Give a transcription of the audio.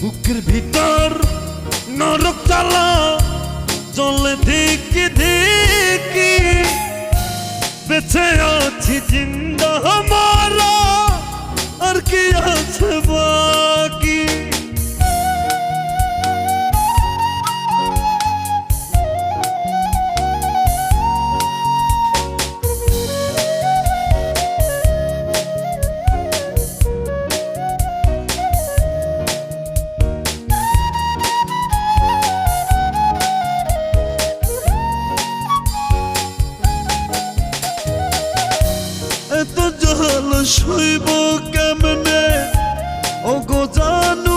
বুকের ভিতর নরক জ্বালা চলে ধিকি ধিকি, বেঁচে আছি জিন্দা মারা আর কি আছে বাকি। এত জল সইব কেমনে ও গো জানু